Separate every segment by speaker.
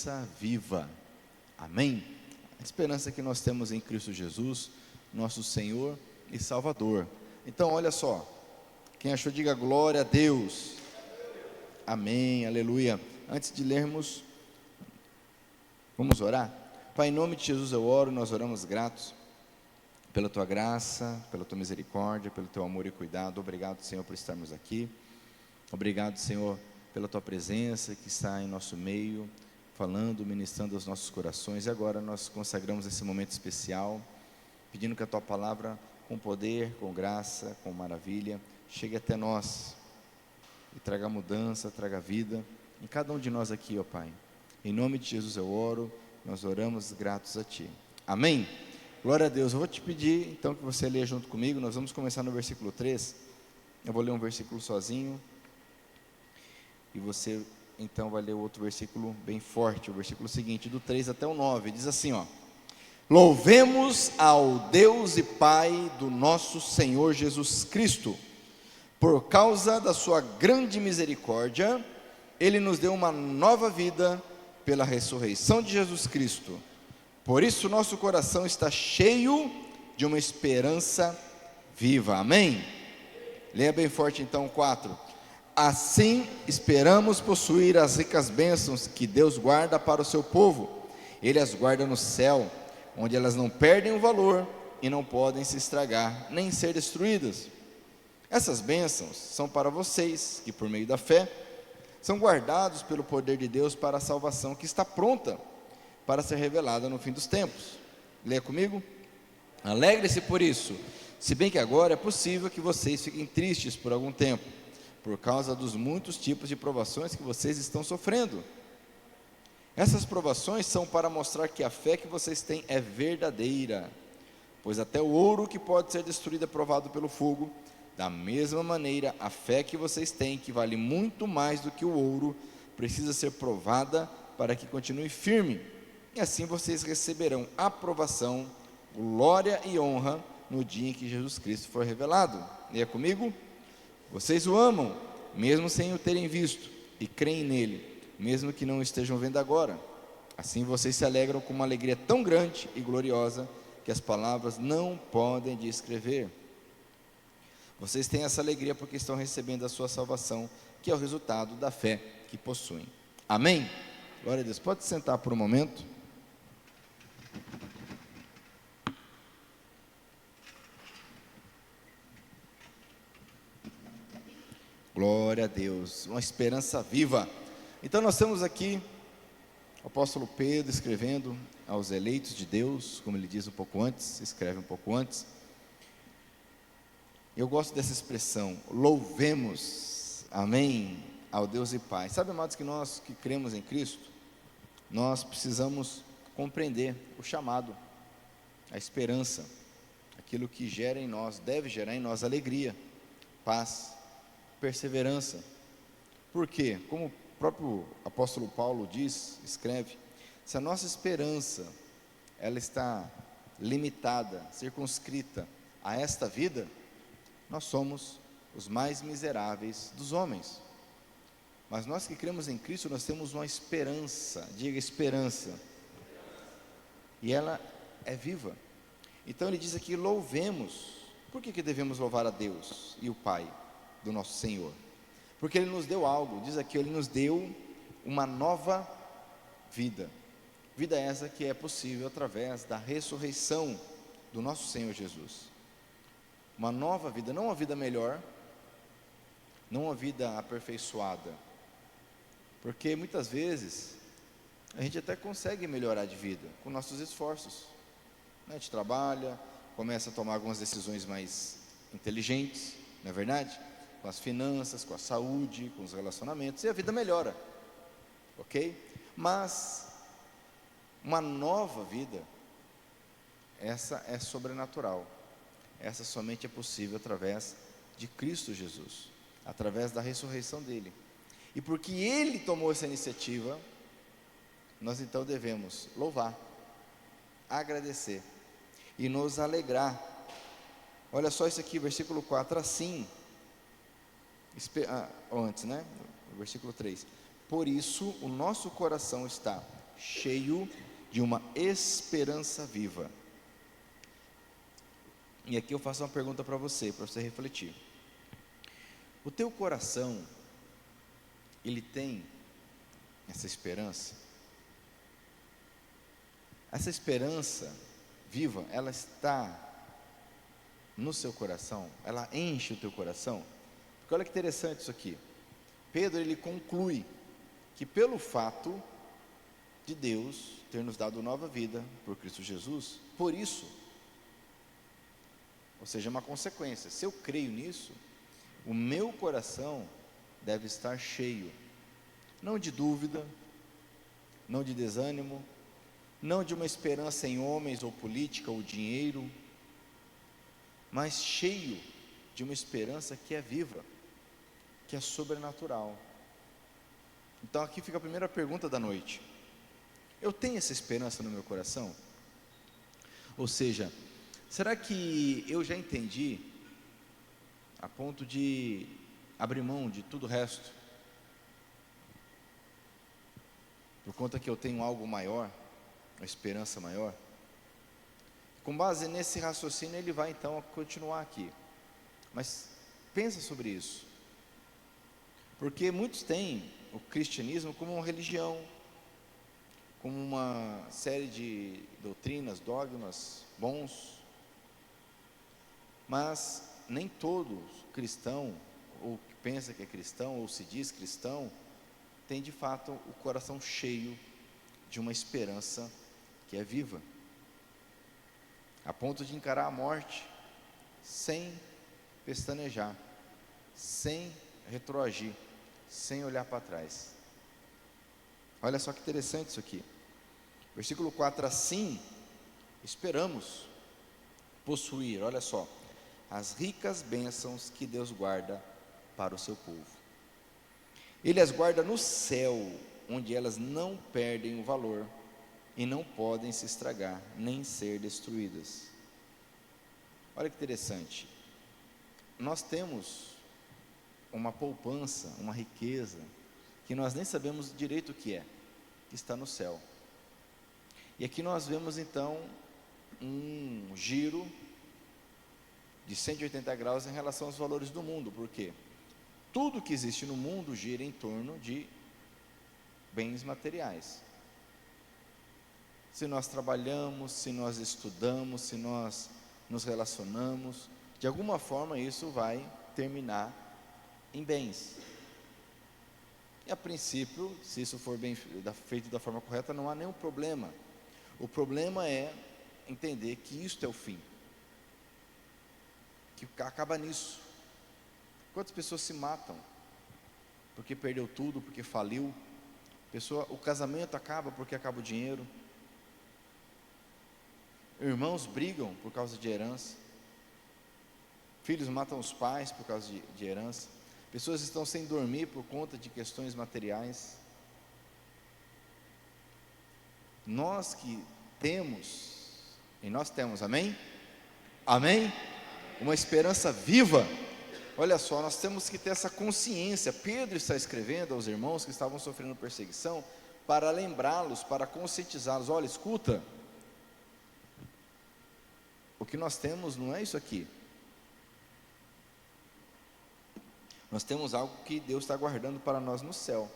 Speaker 1: esperança viva. Amém? A esperança que nós temos em Cristo Jesus, nosso Senhor e Salvador. Então, olha só, quem achou, diga glória a Deus. Amém, aleluia. Antes de lermos, vamos orar? Pai, em nome de Jesus eu oro, nós oramos gratos pela Tua graça, pela Tua misericórdia, pelo Teu amor e cuidado. Obrigado, Senhor, por estarmos aqui. Obrigado, Senhor, pela Tua presença que está em nosso meio, falando, ministrando aos nossos corações. E agora nós consagramos esse momento especial, pedindo que a Tua palavra, com poder, com graça, com maravilha, chegue até nós e traga mudança, traga vida em cada um de nós aqui, ó Pai. Em nome de Jesus eu oro, nós oramos gratos a Ti. Amém? Glória a Deus. Eu vou te pedir então que você leia junto comigo. Nós vamos começar no versículo 3. Eu vou ler um versículo sozinho e você então vai ler o outro versículo bem forte, o versículo seguinte, do 3 até o 9, diz assim, ó: louvemos ao Deus e Pai do nosso Senhor Jesus Cristo. Por causa da sua grande misericórdia, Ele nos deu uma nova vida pela ressurreição de Jesus Cristo. Por isso nosso coração está cheio de uma esperança viva. Amém? Leia bem forte então 4. Assim esperamos possuir as ricas bênçãos que Deus guarda para o seu povo. Ele as guarda no céu, onde elas não perdem o valor e não podem se estragar, nem ser destruídas. Essas bênçãos são para vocês, que por meio da fé, são guardados pelo poder de Deus para a salvação que está pronta para ser revelada no fim dos tempos. Leia comigo. Alegre-se por isso, se bem que agora é possível que vocês fiquem tristes por algum tempo, por causa dos muitos tipos de provações que vocês estão sofrendo. Essas provações são para mostrar que a fé que vocês têm é verdadeira, pois até o ouro que pode ser destruído é provado pelo fogo. Da mesma maneira, a fé que vocês têm, que vale muito mais do que o ouro, precisa ser provada para que continue firme, e assim vocês receberão aprovação, glória e honra no dia em que Jesus Cristo for revelado. Leia comigo. Vocês o amam, mesmo sem o terem visto, e creem nele, mesmo que não o estejam vendo agora. Assim vocês se alegram com uma alegria tão grande e gloriosa, que as palavras não podem descrever. Vocês têm essa alegria porque estão recebendo a sua salvação, que é o resultado da fé que possuem. Amém? Glória a Deus. Pode sentar por um momento. Glória a Deus. Uma esperança viva. Então nós temos aqui o apóstolo Pedro escrevendo aos eleitos de Deus, como ele diz um pouco antes, escreve um pouco antes. Eu gosto dessa expressão, louvemos, amém, ao Deus e Pai. Sabe, amados, que nós que cremos em Cristo, nós precisamos compreender o chamado, a esperança, aquilo que gera em nós, deve gerar em nós alegria, paz, perseverança. Por quê? Como o próprio apóstolo Paulo diz, escreve, se a nossa esperança, ela está limitada, circunscrita a esta vida, nós somos os mais miseráveis dos homens. Mas nós que cremos em Cristo, nós temos uma esperança, diga esperança, e ela é viva. Então ele diz aqui, louvemos. Por que devemos louvar a Deus e o Pai do nosso Senhor? Porque Ele nos deu algo, diz aqui, Ele nos deu uma nova vida. Vida essa que é possível através da ressurreição do nosso Senhor Jesus. Uma nova vida, não uma vida melhor, não uma vida aperfeiçoada, porque muitas vezes a gente até consegue melhorar de vida com nossos esforços, né? A gente trabalha, começa a tomar algumas decisões mais inteligentes, não é verdade? Com as finanças, com a saúde, com os relacionamentos, e a vida melhora, ok? Mas uma nova vida, essa é sobrenatural. Essa somente é possível através de Cristo Jesus, através da ressurreição dele. E porque ele tomou essa iniciativa, nós então devemos louvar, agradecer e nos alegrar. Olha só isso aqui, versículo 4, assim, antes, né? Versículo 3. Por isso o nosso coração está cheio de uma esperança viva. E aqui eu faço uma pergunta para você refletir. O teu coração, ele tem essa esperança? Essa esperança viva, ela está no seu coração? Ela enche o teu coração? Porque olha que interessante isso aqui. Pedro, ele conclui que pelo fato de Deus ter nos dado nova vida por Cristo Jesus, por isso, ou seja, uma consequência, se eu creio nisso, o meu coração deve estar cheio, não de dúvida, não de desânimo, não de uma esperança em homens ou política ou dinheiro, mas cheio de uma esperança que é viva, que é sobrenatural. Então aqui fica a primeira pergunta da noite: eu tenho essa esperança no meu coração? Ou seja, será que eu já entendi a ponto de abrir mão de tudo o resto, por conta que eu tenho algo maior, uma esperança maior? Com base nesse raciocínio, ele vai então continuar aqui. Mas pensa sobre isso, porque muitos têm o cristianismo como uma religião, como uma série de doutrinas, dogmas bons, mas nem todo cristão, ou que pensa que é cristão, ou se diz cristão, tem de fato o coração cheio de uma esperança que é viva, a ponto de encarar a morte sem pestanejar, sem retroagir, sem olhar para trás. Olha só que interessante isso aqui. Versículo 4: assim esperamos possuir, olha só, as ricas bênçãos que Deus guarda para o seu povo. Ele as guarda no céu, onde elas não perdem o valor e não podem se estragar, nem ser destruídas. Olha que interessante. Nós temos uma poupança, uma riqueza, que nós nem sabemos direito o que é, que está no céu. E aqui nós vemos então um giro de 180 graus em relação aos valores do mundo, porque tudo que existe no mundo gira em torno de bens materiais. Se nós trabalhamos, se nós estudamos, se nós nos relacionamos, de alguma forma isso vai terminar em bens. E a princípio, se isso for feito da forma correta, não há nenhum problema. O problema é entender que isto é o fim, que acaba nisso. Quantas pessoas se matam porque perdeu tudo, porque faliu? O casamento acaba porque acaba o dinheiro. Irmãos brigam por causa de herança. Filhos matam os pais por causa de herança. Pessoas estão sem dormir por conta de questões materiais. Nós que temos, e nós temos, amém? Amém? Uma esperança viva. Olha só, nós temos que ter essa consciência. Pedro está escrevendo aos irmãos que estavam sofrendo perseguição, para lembrá-los, para conscientizá-los. Olha, escuta, o que nós temos não é isso aqui. Nós temos algo que Deus está guardando para nós no céu.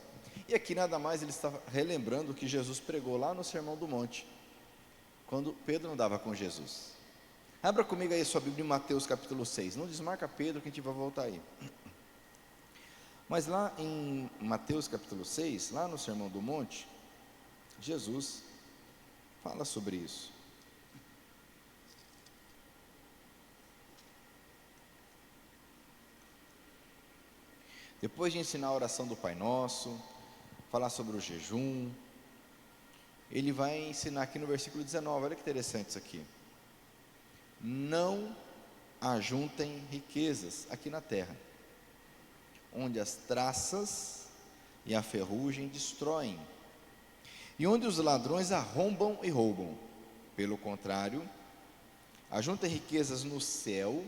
Speaker 1: E aqui nada mais ele está relembrando o que Jesus pregou lá no Sermão do Monte, quando Pedro andava com Jesus. Abra comigo aí sua Bíblia em Mateus capítulo 6. Não desmarca Pedro que a gente vai voltar aí. Mas lá em Mateus capítulo 6, lá no Sermão do Monte, Jesus fala sobre isso. Depois de ensinar a oração do Pai Nosso, falar sobre o jejum, ele vai ensinar aqui no versículo 19, olha que interessante isso aqui. Não ajuntem riquezas aqui na terra, onde as traças e a ferrugem destroem, e onde os ladrões arrombam e roubam. Pelo contrário, ajuntem riquezas no céu,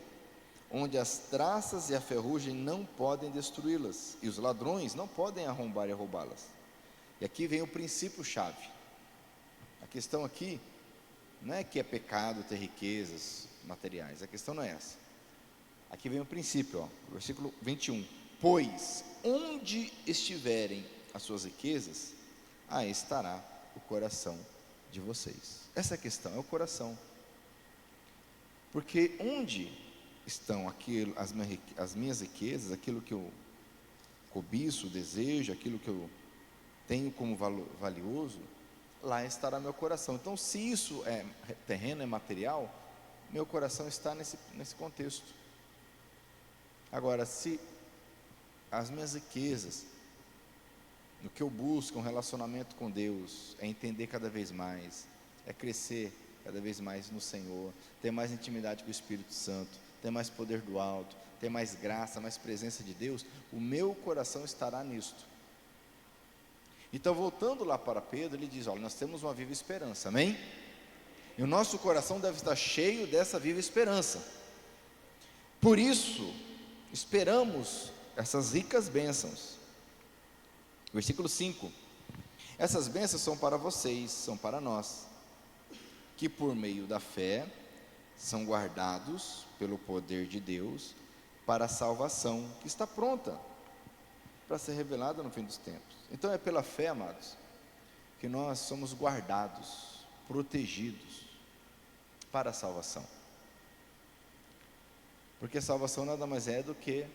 Speaker 1: onde as traças e a ferrugem não podem destruí-las, e os ladrões não podem arrombar e roubá-las. E aqui vem o princípio-chave. A questão aqui não é que é pecado ter riquezas materiais, a questão não é essa. Aqui vem o princípio, versículo 21. Pois onde estiverem as suas riquezas, aí estará o coração de vocês. Essa é a questão, é o coração. Porque onde estão as minhas riquezas, aquilo que eu cobiço, desejo, aquilo que eu tenho como valioso, lá estará meu coração. Então, se isso é terreno, é material, meu coração está nesse contexto. Agora, se as minhas riquezas, no que eu busco, um relacionamento com Deus, é entender cada vez mais, é crescer cada vez mais no Senhor, ter mais intimidade com o Espírito Santo, ter mais poder do alto, ter mais graça, mais presença de Deus, o meu coração estará nisto. Então, voltando lá para Pedro, ele diz: olha, nós temos uma viva esperança, amém? E o nosso coração deve estar cheio dessa viva esperança. Por isso, esperamos essas ricas bênçãos. Versículo 5: essas bênçãos são para vocês, são para nós, que por meio da fé são guardados pelo poder de Deus para a salvação que está pronta para ser revelada no fim dos tempos. Então é pela fé, amados, que nós somos guardados, protegidos para a salvação. Porque a salvação nada mais é do que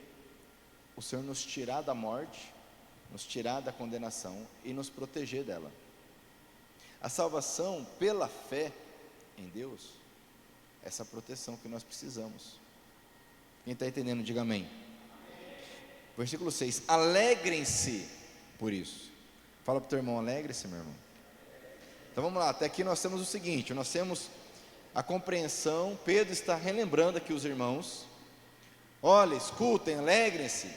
Speaker 1: o Senhor nos tirar da morte, nos tirar da condenação e nos proteger dela. A salvação pela fé em Deus, essa proteção que nós precisamos. Quem está entendendo, diga amém. Versículo 6: alegrem-se por isso. Fala para o teu irmão, alegre-se, meu irmão. Então vamos lá, até aqui nós temos o seguinte, nós temos a compreensão. Pedro está relembrando aqui os irmãos: olha, escutem, alegrem-se.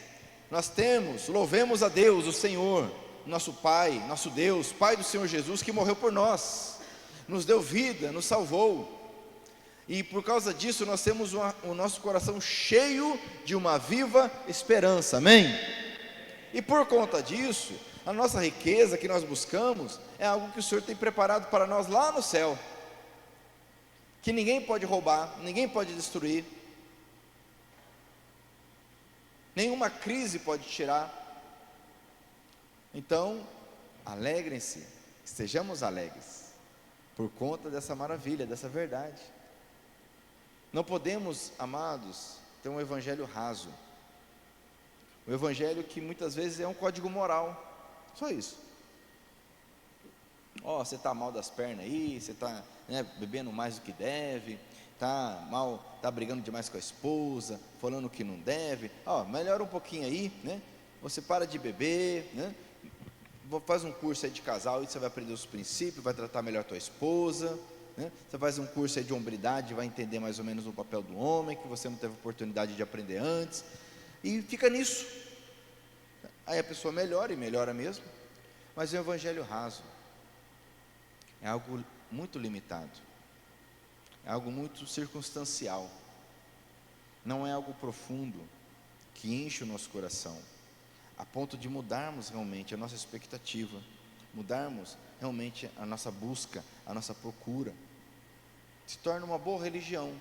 Speaker 1: Nós temos, louvemos a Deus, o Senhor, nosso Pai, nosso Deus, Pai do Senhor Jesus, que morreu por nós, nos deu vida, nos salvou, e por causa disso nós temos o nosso coração cheio de uma viva esperança, amém? E por conta disso, a nossa riqueza que nós buscamos é algo que o Senhor tem preparado para nós lá no céu, que ninguém pode roubar, ninguém pode destruir, nenhuma crise pode tirar. Então, alegrem-se, estejamos alegres, por conta dessa maravilha, dessa verdade. Não podemos, amados, ter um evangelho raso, um evangelho que muitas vezes é um código moral, só isso. Ó, você está mal das pernas aí, você está bebendo mais do que deve, está mal, está brigando demais com a esposa, falando que não deve, ó, melhora um pouquinho aí, né? Você para de beber, né? Faz um curso aí de casal, aí você vai aprender os princípios, vai tratar melhor a tua esposa, né? Você faz um curso aí de hombridade, vai entender mais ou menos o papel do homem, que você não teve oportunidade de aprender antes, e fica nisso. Aí a pessoa melhora, e melhora mesmo, mas é um evangelho raso, é algo muito limitado, é algo muito circunstancial, não é algo profundo, que enche o nosso coração, a ponto de mudarmos realmente a nossa expectativa, mudarmos realmente a nossa busca, a nossa procura. Se torna uma boa religião,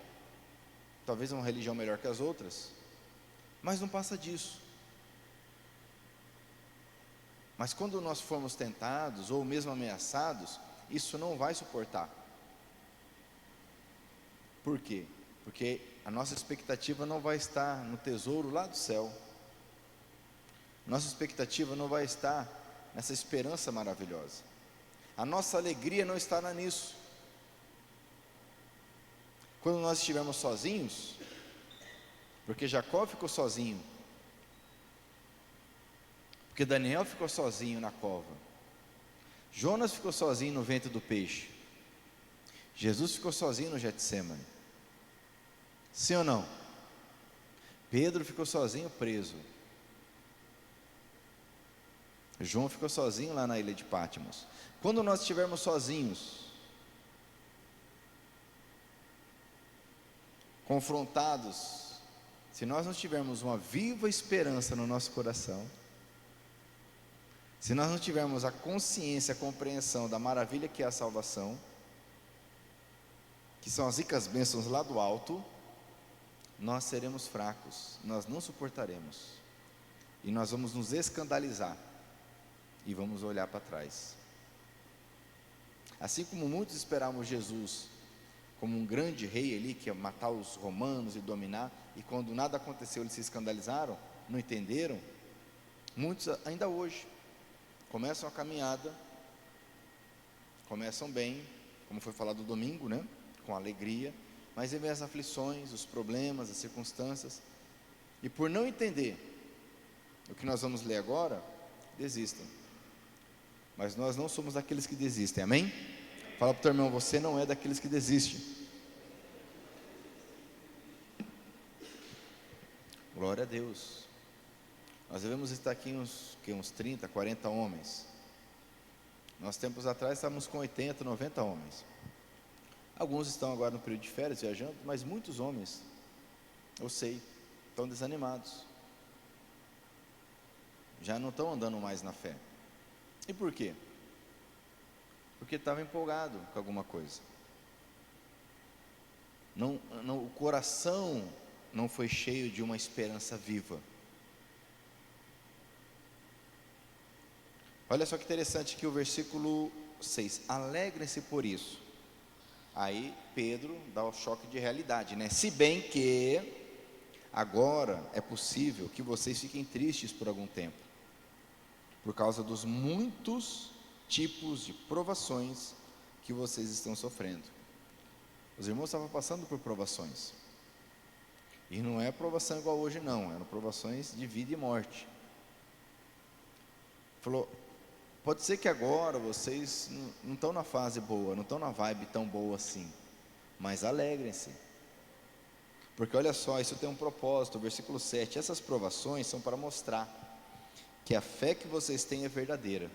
Speaker 1: talvez uma religião melhor que as outras, mas não passa disso. Mas quando nós formos tentados, ou mesmo ameaçados, isso não vai suportar. Por quê? Porque a nossa expectativa não vai estar no tesouro lá do céu, nossa expectativa não vai estar nessa esperança maravilhosa, a nossa alegria não estará nisso. Quando nós estivermos sozinhos, porque Jacó ficou sozinho, porque Daniel ficou sozinho na cova, Jonas ficou sozinho no ventre do peixe, Jesus ficou sozinho no Getsemane, sim ou não? Pedro ficou sozinho preso, João ficou sozinho lá na ilha de Patmos. Quando nós estivermos sozinhos, confrontados, se nós não tivermos uma viva esperança no nosso coração, Se nós não tivermos a consciência, a compreensão da maravilha que é a salvação, que são as ricas bênçãos lá do alto, nós seremos fracos, nós não suportaremos, e nós vamos nos escandalizar, e vamos olhar para trás. Assim como muitos esperavam Jesus como um grande rei ali, que ia matar os romanos e dominar, e quando nada aconteceu eles se escandalizaram, não entenderam. Muitos ainda hoje começam a caminhada, começam bem, como foi falado domingo, né? Com alegria, mas vem as aflições, os problemas, as circunstâncias, e por não entender o que nós vamos ler agora, desistem. Mas nós não somos daqueles que desistem, amém? Fala para o teu irmão, você não é daqueles que desistem. Glória a Deus. Nós devemos estar aqui uns 30, 40 homens. Nós tempos atrás estávamos com 80, 90 homens. Alguns estão agora no período de férias viajando, mas muitos homens, eu sei, estão desanimados. Já não estão andando mais na fé. E por quê? Porque estava empolgado com alguma coisa. O coração não foi cheio de uma esperança viva. Olha só que interessante que o versículo 6, alegrem-se por isso. Aí Pedro dá o choque de realidade, né? Se bem que agora é possível que vocês fiquem tristes por algum tempo, por causa dos muitos tipos de provações que vocês estão sofrendo. Os irmãos estavam passando por provações, e não é provação igual hoje não, eram provações de vida e morte. Falou, pode ser que agora vocês não estão na fase boa, não estão na vibe tão boa assim, mas alegrem-se, porque olha só, isso tem um propósito, o versículo 7, essas provações são para mostrar que a fé que vocês têm é verdadeira,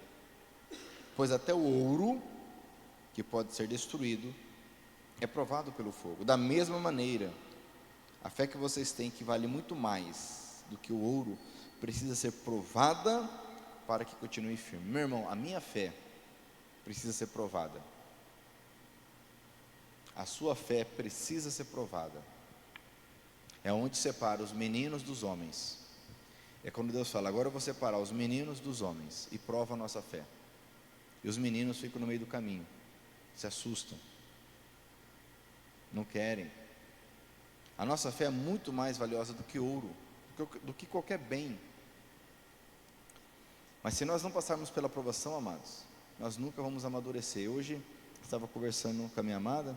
Speaker 1: pois até o ouro, que pode ser destruído, é provado pelo fogo. Da mesma maneira, a fé que vocês têm, que vale muito mais do que o ouro, precisa ser provada para que continue firme. Meu irmão, a minha fé precisa ser provada. A sua fé precisa ser provada. É onde separa os meninos dos homens. É quando Deus fala, agora eu vou separar os meninos dos homens, e prova a nossa fé. E os meninos ficam no meio do caminho, se assustam, não querem. A nossa fé é muito mais valiosa do que ouro, do que qualquer bem. Mas se nós não passarmos pela provação, amados, nós nunca vamos amadurecer. Hoje, estava conversando com a minha amada,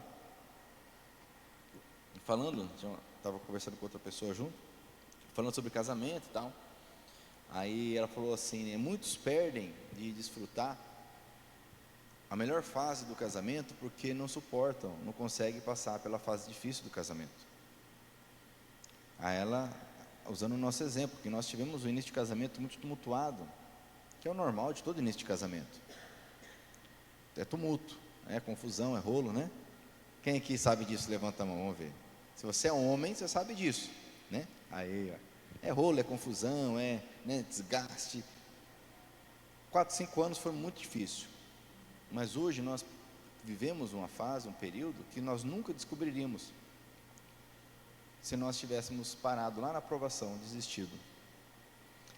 Speaker 1: estava conversando com outra pessoa junto, falando sobre casamento e tal. Aí ela falou assim, muitos perdem de desfrutar a melhor fase do casamento porque não suportam, não conseguem passar pela fase difícil do casamento. Aí ela, usando o nosso exemplo, que nós tivemos um início de casamento muito tumultuado, que é o normal de todo início de casamento. É tumulto, é confusão, é rolo, né? Quem aqui sabe disso? Levanta a mão, vamos ver. Se você é homem, você sabe disso, né? Aí, ó. É rolo, é confusão, desgaste. 4, 5 anos foi muito difícil. Mas hoje nós vivemos uma fase, um período, que nós nunca descobriríamos se nós tivéssemos parado lá na aprovação, desistido.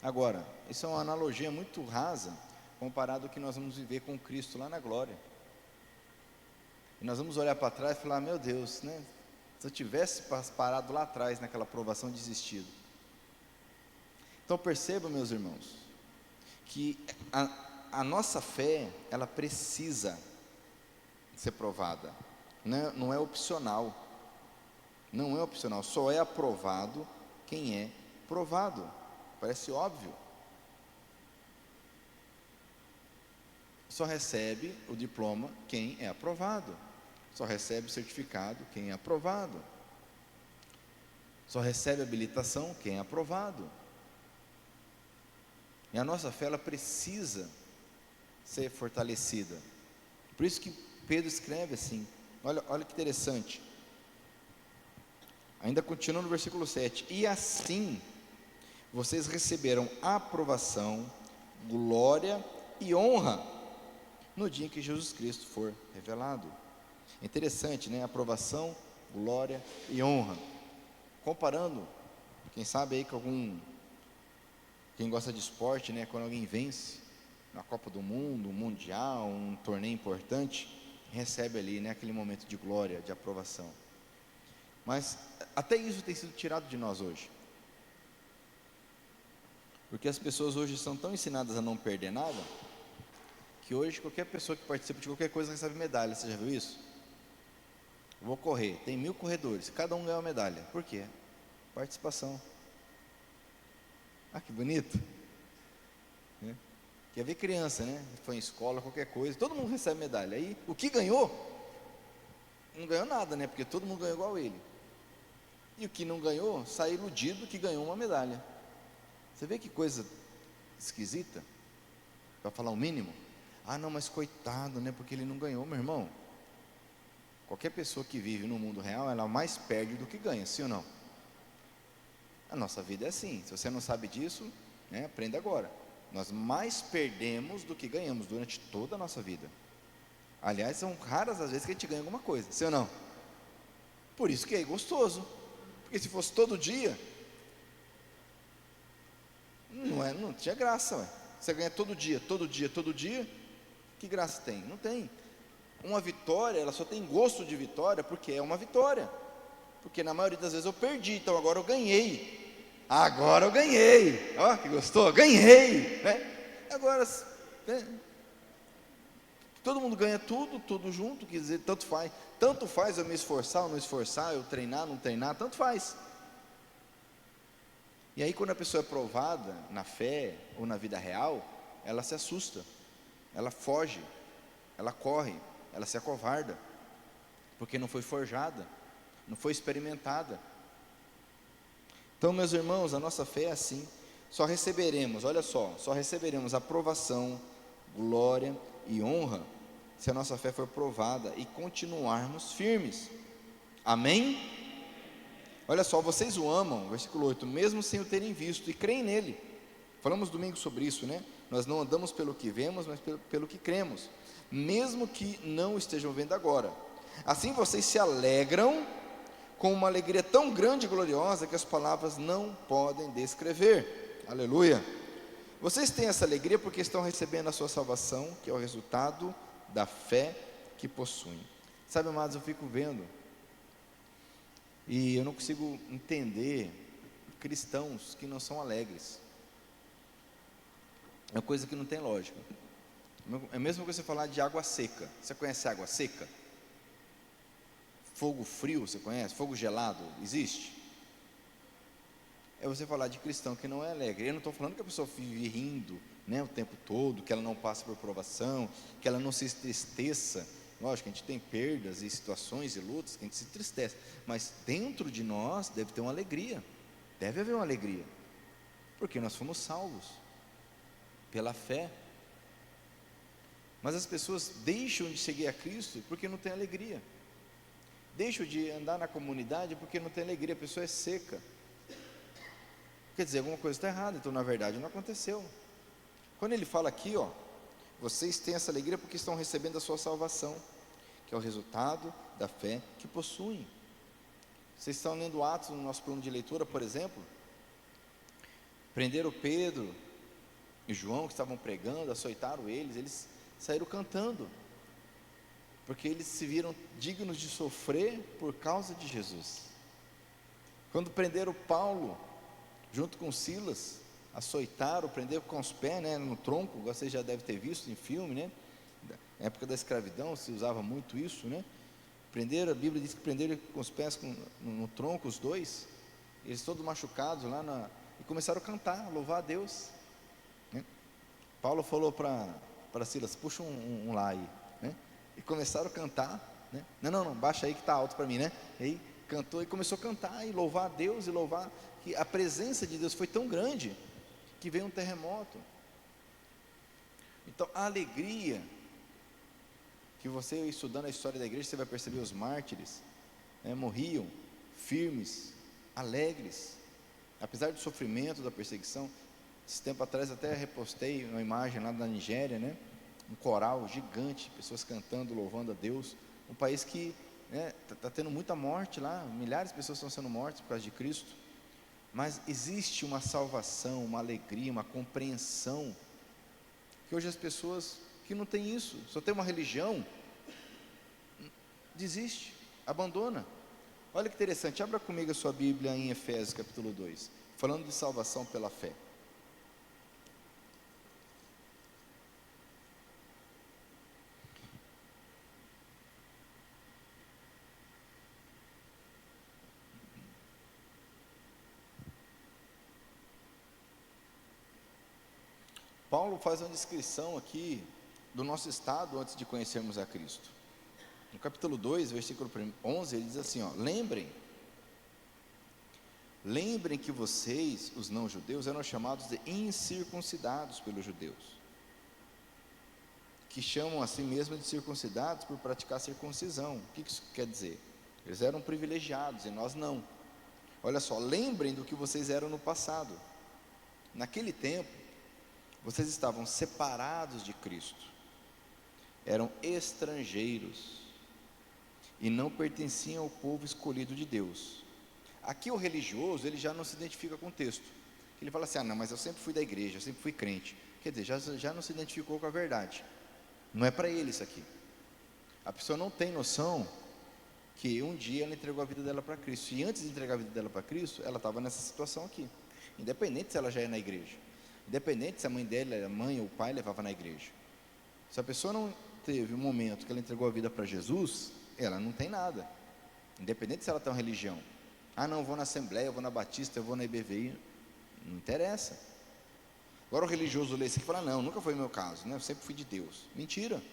Speaker 1: Agora, isso é uma analogia muito rasa, comparado ao que nós vamos viver com Cristo lá na glória. E nós vamos olhar para trás e falar, meu Deus, né? Se eu tivesse parado lá atrás, naquela aprovação, desistido. Então percebam, meus irmãos, que a nossa fé, ela precisa ser provada, não é opcional, não é opcional, só é aprovado quem é provado. Parece óbvio. Só recebe o diploma quem é aprovado, só recebe o certificado quem é aprovado, só recebe habilitação quem é aprovado. E a nossa fé, ela precisa ser fortalecida. Por isso que Pedro escreve assim, olha que interessante, ainda continua no versículo 7, e assim vocês receberam aprovação, glória e honra no dia em que Jesus Cristo for revelado. É interessante, né? Aprovação, glória e honra. Comparando, quem sabe aí com quem gosta de esporte, né? Quando alguém vence na Copa do Mundo, um Mundial, um torneio importante, recebe ali, né, aquele momento de glória, de aprovação. Mas até isso tem sido tirado de nós hoje. Porque as pessoas hoje são tão ensinadas a não perder nada, que hoje qualquer pessoa que participa de qualquer coisa recebe medalha. Você já viu isso? Vou correr, tem 1000 corredores, cada um ganha uma medalha. Por quê? Participação. Ah, que bonito. Quer ver criança, né? Foi em escola, qualquer coisa, todo mundo recebe medalha. Aí, o que ganhou, não ganhou nada, né? Porque todo mundo ganhou igual ele. E o que não ganhou, sai iludido que ganhou uma medalha. Você vê que coisa esquisita, para falar o mínimo. Ah, não, mas coitado, né? Porque ele não ganhou, meu irmão. Qualquer pessoa que vive no mundo real, ela mais perde do que ganha, sim ou não? A nossa vida é assim. Se você não sabe disso, né, aprenda agora. Nós mais perdemos do que ganhamos durante toda a nossa vida. Aliás, são raras as vezes que a gente ganha alguma coisa, sim ou não? Por isso que é gostoso. Porque se fosse todo dia, não tinha graça, ué. Você ganha todo dia, que graça tem? Não tem. Uma vitória, ela só tem gosto de vitória porque é uma vitória. Porque na maioria das vezes eu perdi, então agora eu ganhei. Agora eu ganhei. Ó, que gostou? Ganhei, né? Agora, né? Todo mundo ganha tudo junto, quer dizer, tanto faz eu me esforçar ou não esforçar, eu treinar, não treinar, tanto faz. E aí quando a pessoa é provada na fé ou na vida real, ela se assusta, ela foge, ela corre, ela se acovarda, porque não foi forjada, não foi experimentada. Então, meus irmãos, a nossa fé é assim. Só receberemos aprovação, glória e honra se a nossa fé for provada e continuarmos firmes. Amém? Olha só, vocês o amam, versículo 8, mesmo sem o terem visto, e creem nele. Falamos domingo sobre isso, né? Nós não andamos pelo que vemos, mas pelo que cremos, mesmo que não estejam vendo agora. Assim vocês se alegram com uma alegria tão grande e gloriosa que as palavras não podem descrever. Aleluia! Vocês têm essa alegria porque estão recebendo a sua salvação, que é o resultado da fé que possuem. Sabe, amados, eu fico vendo e eu não consigo entender cristãos que não são alegres. É uma coisa que não tem lógica. É mesmo que você falar de água seca. Você conhece água seca? Fogo frio, você conhece? Fogo gelado, existe? É você falar de cristão que não é alegre. Eu não estou falando que a pessoa vive rindo, né, o tempo todo, que ela não passa por provação, que ela não se entristeça. Lógico, a gente tem perdas e situações e lutas que a gente se entristece, mas dentro de nós deve ter uma alegria, deve haver uma alegria, porque nós fomos salvos pela fé. Mas as pessoas deixam de seguir a Cristo porque não tem alegria, deixam de andar na comunidade porque não tem alegria, a pessoa é seca. Quer dizer, alguma coisa está errada, então na verdade não aconteceu. Quando ele fala aqui, ó, vocês têm essa alegria porque estão recebendo a sua salvação, que é o resultado da fé que possuem. Vocês estão lendo Atos no nosso plano de leitura, por exemplo, prenderam Pedro e João, que estavam pregando, açoitaram eles saíram cantando, porque eles se viram dignos de sofrer por causa de Jesus. Quando prenderam Paulo, junto com Silas, açoitaram, prenderam com os pés, né, no tronco, você já deve ter visto em filme, né? Na época da escravidão se usava muito isso, né? Prenderam, a Bíblia diz que prenderam com os pés no tronco, os dois, eles todos machucados lá, e começaram a cantar, louvar a Deus, né? Paulo falou para Silas, puxa um lá aí, né? E começaram a cantar, né? Não, baixa aí que está alto para mim, né? E aí cantou e começou a cantar e louvar a Deus, e louvar, que a presença de Deus foi tão grande, que veio um terremoto. Então a alegria, que você estudando a história da igreja, você vai perceber os mártires, né, morriam firmes, alegres, apesar do sofrimento, da perseguição, Esse tempo atrás até repostei uma imagem lá da Nigéria, né? Um coral gigante, pessoas cantando, louvando a Deus. Um país que está tendo muita morte lá, milhares de pessoas estão sendo mortas por causa de Cristo. Mas existe uma salvação, uma alegria, uma compreensão, que hoje as pessoas que não têm isso, só tem uma religião, desiste, abandona. Olha que interessante, abra comigo a sua Bíblia em Efésios capítulo 2, falando de salvação pela fé. Paulo faz uma descrição aqui do nosso estado antes de conhecermos a Cristo. No capítulo 2, versículo 11, ele diz assim, lembrem que vocês, os não-judeus, eram chamados de incircuncidados pelos judeus, que chamam a si mesmo de circuncidados por praticar circuncisão. O que isso quer dizer? Eles eram privilegiados e nós não. Olha só, lembrem do que vocês eram no passado. Naquele tempo, vocês estavam separados de Cristo, eram estrangeiros e não pertenciam ao povo escolhido de Deus. Aqui o religioso, ele já não se identifica com o texto. Ele fala assim, não, mas eu sempre fui da igreja, eu sempre fui crente. Quer dizer, já não se identificou com a verdade. Não é para ele isso aqui. A pessoa não tem noção que um dia ela entregou a vida dela para Cristo. E antes de entregar a vida dela para Cristo, ela estava nessa situação aqui. Independente se ela já é na igreja. Independente se a mãe dela, a mãe ou o pai levava na igreja. Se a pessoa não teve um momento que ela entregou a vida para Jesus, ela não tem nada. Independente se ela tem uma religião. Não, eu vou na Assembleia, eu vou na Batista, eu vou na IBVI. Não interessa. Agora o religioso lê isso aqui e fala, não, nunca foi o meu caso, né? Eu sempre fui de Deus. Mentira.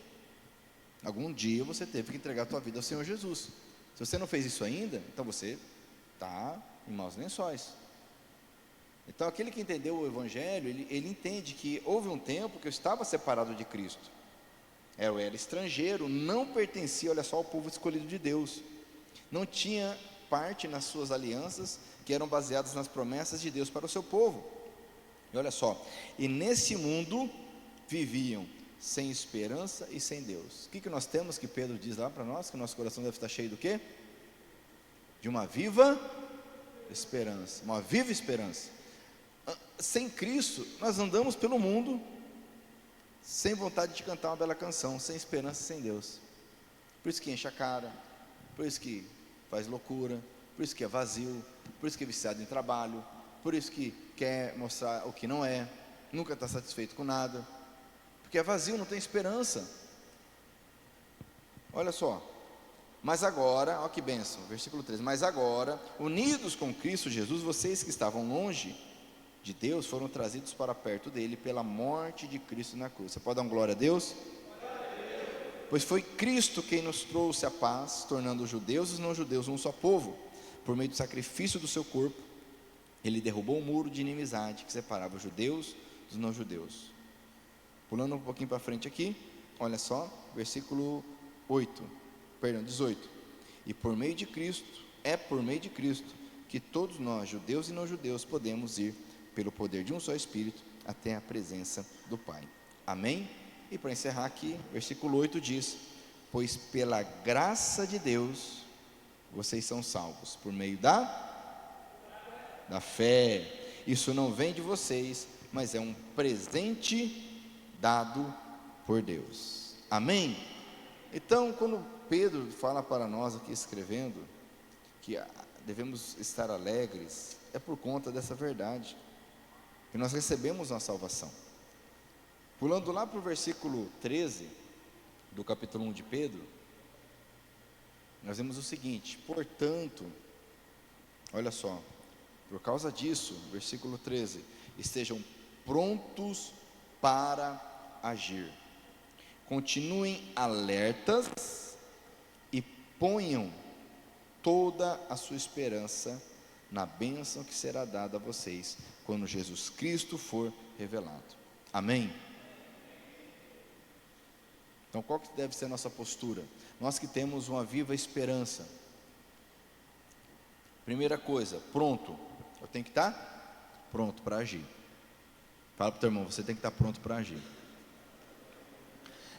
Speaker 1: Algum dia você teve que entregar a tua vida ao Senhor Jesus. Se você não fez isso ainda, então você está em maus lençóis. Então aquele que entendeu o Evangelho, ele entende que houve um tempo que eu estava separado de Cristo. Eu era estrangeiro, não pertencia, olha só, ao povo escolhido de Deus. Não tinha parte nas suas alianças, que eram baseadas nas promessas de Deus para o seu povo. E olha só, e nesse mundo viviam sem esperança e sem Deus. O que nós temos, que Pedro diz lá para nós, que o nosso coração deve estar cheio do quê? De uma viva esperança, uma viva esperança. Sem Cristo, nós andamos pelo mundo, sem vontade de cantar uma bela canção, sem esperança, sem Deus. Por isso que enche a cara, por isso que faz loucura, por isso que é vazio, por isso que é viciado em trabalho, por isso que quer mostrar o que não é, nunca está satisfeito com nada, porque é vazio, não tem esperança. Olha só, mas agora, olha que bênção, versículo 13, mas agora, unidos com Cristo Jesus, vocês que estavam longe de Deus, foram trazidos para perto dele, pela morte de Cristo na cruz. Você pode dar uma glória a Deus? Pois foi Cristo quem nos trouxe a paz, tornando os judeus e os não-judeus um só povo, por meio do sacrifício do seu corpo. Ele derrubou o muro de inimizade que separava os judeus dos não-judeus. Pulando um pouquinho para frente aqui, olha só, versículo 18. E por meio de Cristo, por meio de Cristo, que todos nós, judeus e não-judeus, podemos ir, pelo poder de um só Espírito, até a presença do Pai. Amém? E para encerrar aqui, versículo 8 diz, pois pela graça de Deus, vocês são salvos, por meio da fé. Isso não vem de vocês, mas é um presente dado por Deus. Amém? Então, quando Pedro fala para nós aqui escrevendo, que devemos estar alegres, é por conta dessa verdade, que nós recebemos uma salvação. Pulando lá para o versículo 13, do capítulo 1 de Pedro, nós vemos o seguinte, portanto, olha só, por causa disso, versículo 13, estejam prontos para agir, continuem alertas e ponham toda a sua esperança na bênção que será dada a vocês, quando Jesus Cristo for revelado. Amém? Então qual que deve ser a nossa postura? Nós que temos uma viva esperança, primeira coisa, pronto, eu tenho que estar pronto para agir. Fala para o teu irmão, você tem que estar pronto para agir.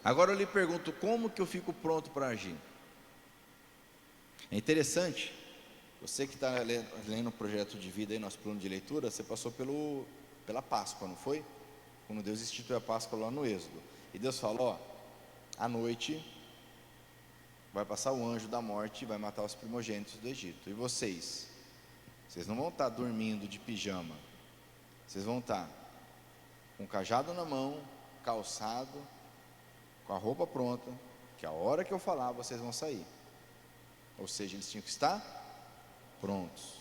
Speaker 1: Agora eu lhe pergunto, como que eu fico pronto para agir? É interessante, você que está lendo o projeto de vida aí, nosso plano de leitura, você passou pela Páscoa, não foi? Quando Deus instituiu a Páscoa lá no Êxodo. E Deus falou, à noite vai passar o anjo da morte e vai matar os primogênitos do Egito. E vocês não vão estar dormindo de pijama, vocês vão estar com o cajado na mão, calçado, com a roupa pronta, que a hora que eu falar vocês vão sair. Ou seja, eles tinham que estar prontos.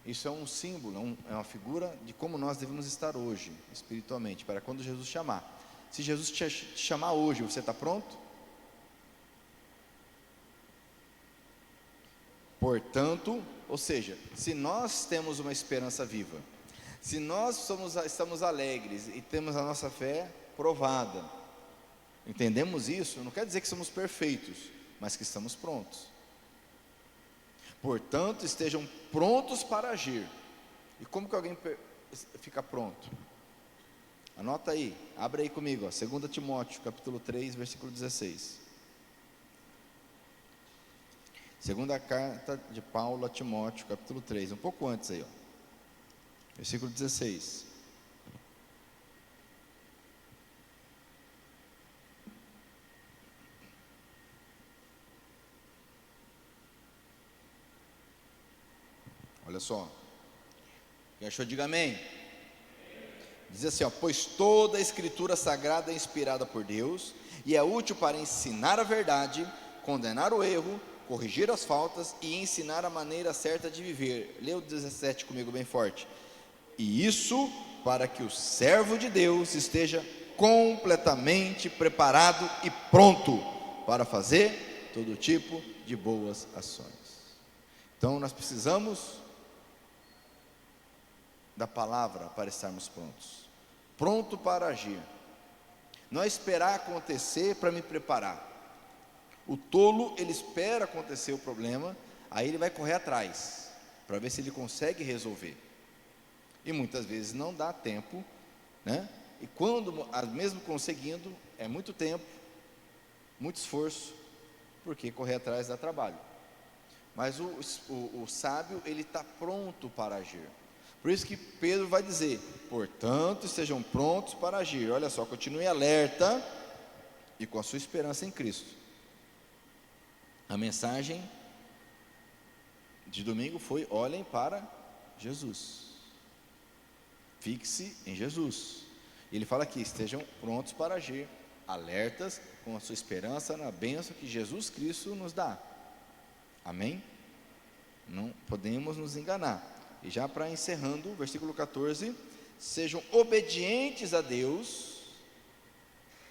Speaker 1: Isso é um símbolo, é uma figura de como nós devemos estar hoje, espiritualmente, para quando Jesus chamar. Se Jesus te chamar hoje, você está pronto? Portanto, ou seja, se nós temos uma esperança viva, se nós estamos alegres e temos a nossa fé provada, entendemos isso, não quer dizer que somos perfeitos, mas que estamos prontos. Portanto, estejam prontos para agir. E como que alguém fica pronto? Anota aí, abre aí comigo, 2 Timóteo, capítulo 3, versículo 16. Segunda carta de Paulo a Timóteo, capítulo 3, um pouco antes aí, versículo 16. Olha só, quem achou, diga amém. Diz assim, pois toda a escritura sagrada é inspirada por Deus e é útil para ensinar a verdade, condenar o erro, corrigir as faltas e ensinar a maneira certa de viver. Lê o 17 comigo bem forte. E isso para que o servo de Deus esteja completamente preparado e pronto para fazer todo tipo de boas ações. Então nós precisamos da palavra para estarmos prontos. Pronto para agir. Não é esperar acontecer para me preparar. O tolo, ele espera acontecer o problema, aí ele vai correr atrás, para ver se ele consegue resolver. E muitas vezes não dá tempo, né? E quando, mesmo conseguindo, é muito tempo, muito esforço, porque correr atrás dá trabalho. Mas o sábio, ele está pronto para agir. Por isso que Pedro vai dizer, portanto, estejam prontos para agir. Olha só, continue alerta e com a sua esperança em Cristo. A mensagem de domingo foi, olhem para Jesus. Fixe em Jesus. Ele fala aqui, estejam prontos para agir, alertas com a sua esperança na bênção que Jesus Cristo nos dá. Amém? Não podemos nos enganar. E já para encerrando, versículo 14, sejam obedientes a Deus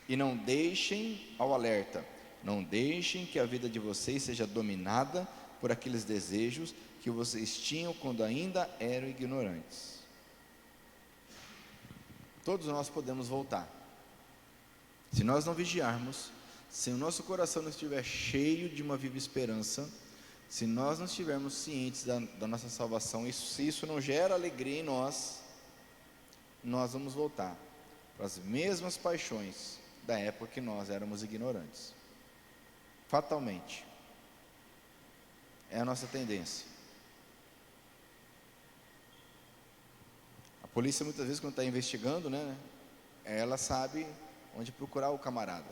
Speaker 1: e não deixem ao alerta, não deixem que a vida de vocês seja dominada por aqueles desejos que vocês tinham quando ainda eram ignorantes. Todos nós podemos voltar. Se nós não vigiarmos, se o nosso coração não estiver cheio de uma viva esperança, se nós não estivermos cientes da nossa salvação, se isso não gera alegria em nós vamos voltar para as mesmas paixões da época que nós éramos ignorantes. Fatalmente. É a nossa tendência. A polícia muitas vezes, quando está investigando, né, ela sabe onde procurar o camarada.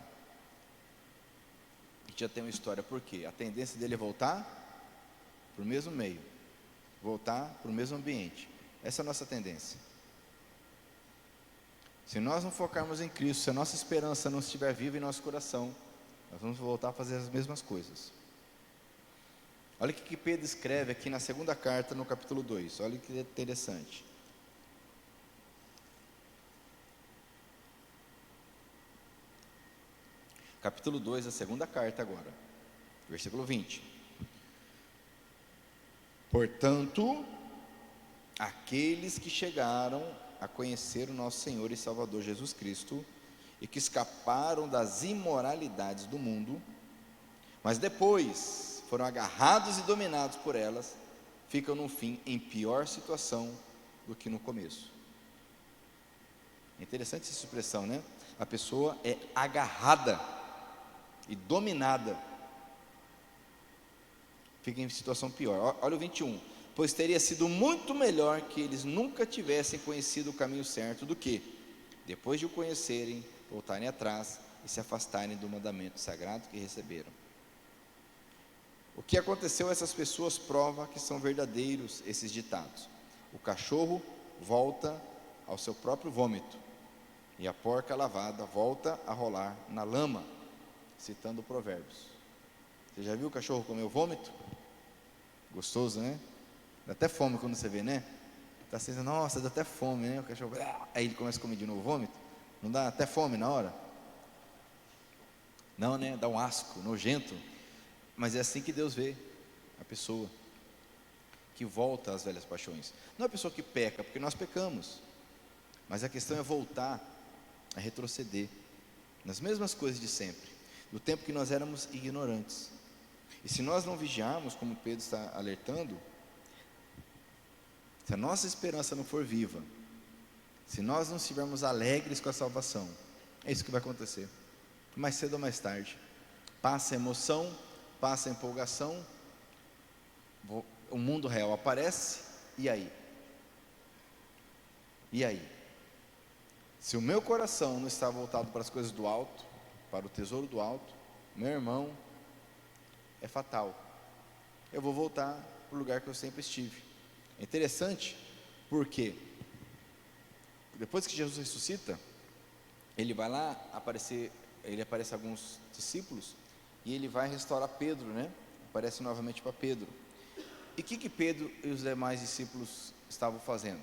Speaker 1: A gente já tem uma história, por quê? A tendência dele é voltar para o mesmo meio, voltar para o mesmo ambiente. Essa é a nossa tendência. Se nós não focarmos em Cristo, se a nossa esperança não estiver viva em nosso coração, nós vamos voltar a fazer as mesmas coisas. Olha o que Pedro escreve aqui na segunda carta, no capítulo 2, olha que interessante. Capítulo 2, a segunda carta agora, versículo 20. Portanto, aqueles que chegaram a conhecer o nosso Senhor e Salvador Jesus Cristo e que escaparam das imoralidades do mundo, mas depois foram agarrados e dominados por elas, ficam no fim em pior situação do que no começo. É interessante essa expressão, né? A pessoa é agarrada e dominada, fica em situação pior. Olha o 21. Pois teria sido muito melhor que eles nunca tivessem conhecido o caminho certo do que, depois de o conhecerem, voltarem atrás e se afastarem do mandamento sagrado que receberam. O que aconteceu a essas pessoas prova que são verdadeiros esses ditados. O cachorro volta ao seu próprio vômito, e a porca lavada volta a rolar na lama, citando Provérbios. Você já viu o cachorro comer o vômito? Gostoso, né? Dá até fome quando você vê, né? Está sendo, nossa, dá até fome, né? O cachorro, aí ele começa a comer de novo o vômito. Não dá até fome na hora? Não, né? Dá um asco, nojento. Mas é assim que Deus vê a pessoa que volta às velhas paixões. Não é a pessoa que peca, porque nós pecamos. Mas a questão é voltar a retroceder nas mesmas coisas de sempre, do tempo que nós éramos ignorantes. E se nós não vigiarmos, como Pedro está alertando, se a nossa esperança não for viva, se nós não estivermos alegres com a salvação, é isso que vai acontecer, mais cedo ou mais tarde. Passa a emoção, passa a empolgação, o mundo real aparece, e aí? E aí? Se o meu coração não está voltado para as coisas do alto, para o tesouro do alto, meu irmão, é fatal. Eu vou voltar para o lugar que eu sempre estive. É interessante, porque depois que Jesus ressuscita, ele vai lá ele aparece a alguns discípulos, e ele vai restaurar Pedro, né? Aparece novamente para Pedro. E o que Pedro e os demais discípulos estavam fazendo?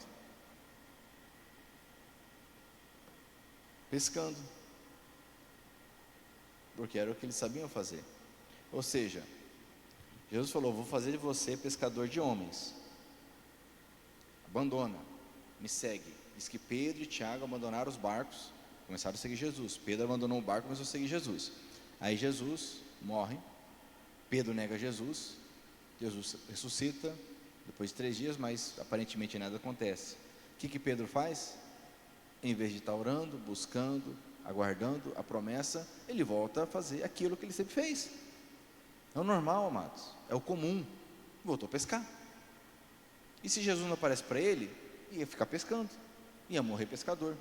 Speaker 1: Pescando, porque era o que eles sabiam fazer. Ou seja, Jesus falou: vou fazer de você pescador de homens. Abandona, me segue. Diz que Pedro e Tiago abandonaram os barcos, começaram a seguir Jesus. Pedro abandonou o barco e começou a seguir Jesus. Aí Jesus morre, Pedro nega Jesus, Jesus ressuscita depois de 3 dias, mas aparentemente nada acontece. O que Pedro faz? Em vez de estar orando, buscando, aguardando a promessa, ele volta a fazer aquilo que ele sempre fez. É o normal, amados, é o comum. Voltou a pescar. E se Jesus não aparece para ele, ia ficar pescando, ia morrer pescador,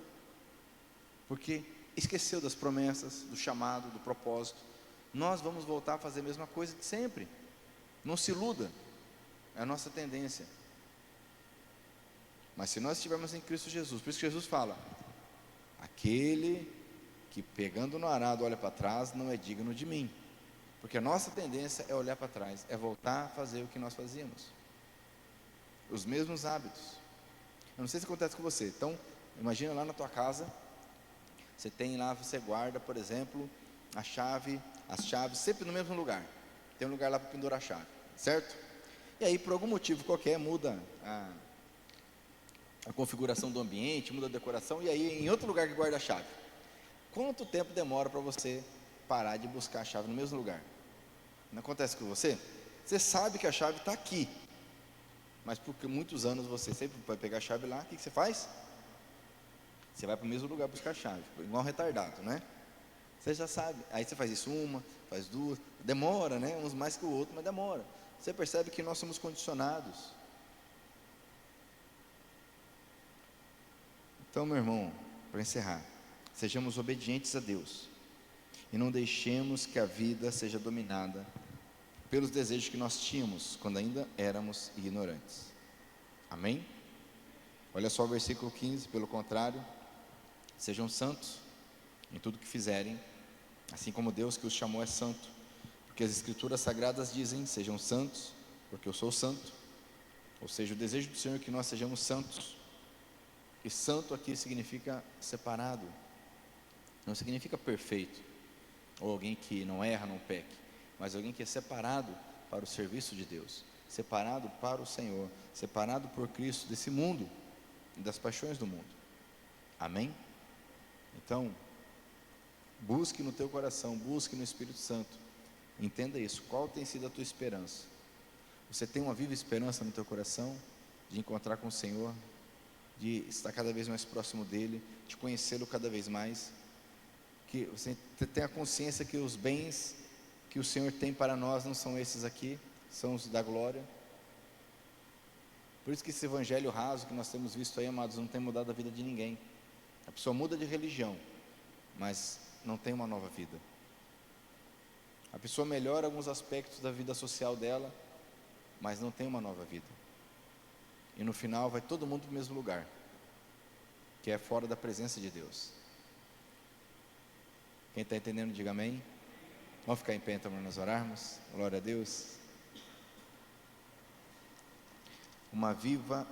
Speaker 1: porque esqueceu das promessas, do chamado, do propósito. Nós vamos voltar a fazer a mesma coisa de sempre. Não se iluda, é a nossa tendência. Mas se nós estivermos em Cristo Jesus, por isso que Jesus fala: aquele que pegando no arado olha para trás não é digno de mim. Porque a nossa tendência é olhar para trás, é voltar a fazer o que nós fazíamos, os mesmos hábitos. Eu não sei se acontece com você. Então, imagina lá na tua casa, você tem lá, você guarda, por exemplo, as chaves sempre no mesmo lugar. Tem um lugar lá para pendurar a chave, certo? E aí, por algum motivo qualquer, muda a configuração do ambiente, muda a decoração, e aí em outro lugar que guarda a chave. Quanto tempo demora para você parar de buscar a chave no mesmo lugar? Não acontece com você? Você sabe que a chave está aqui, mas por muitos anos você sempre vai pegar a chave lá, o que você faz? Você vai para o mesmo lugar buscar a chave, igual um retardado, né? Você já sabe, aí você faz isso uma, faz duas, demora, né? Uns mais que o outro, mas demora. Você percebe que nós somos condicionados. Então, meu irmão, para encerrar, sejamos obedientes a Deus e não deixemos que a vida seja dominada pelos desejos que nós tínhamos quando ainda éramos ignorantes. Amém? Olha só o versículo 15: pelo contrário, sejam santos em tudo que fizerem, assim como Deus que os chamou é santo, porque as escrituras sagradas dizem: sejam santos, porque eu sou santo. Ou seja, o desejo do Senhor é que nós sejamos santos. E santo aqui significa separado, não significa perfeito, ou alguém que não erra, não peque, mas alguém que é separado para o serviço de Deus, separado para o Senhor, separado por Cristo desse mundo e das paixões do mundo. Amém? Então, busque no teu coração, busque no Espírito Santo, entenda isso. Qual tem sido a tua esperança? Você tem uma viva esperança no teu coração de encontrar com o Senhor de estar cada vez mais próximo dele, de conhecê-lo cada vez mais, que você tenha consciência que os bens que o Senhor tem para nós não são esses aqui, são os da glória. Por isso que esse evangelho raso que nós temos visto aí, amados, não tem mudado a vida de ninguém. A pessoa muda de religião, mas não tem uma nova vida. A pessoa melhora alguns aspectos da vida social dela, mas não tem uma nova vida. E no final vai todo mundo para o mesmo lugar, que é fora da presença de Deus. Quem está entendendo, diga amém. Vamos ficar em pé então para nós orarmos. Glória a Deus. Uma viva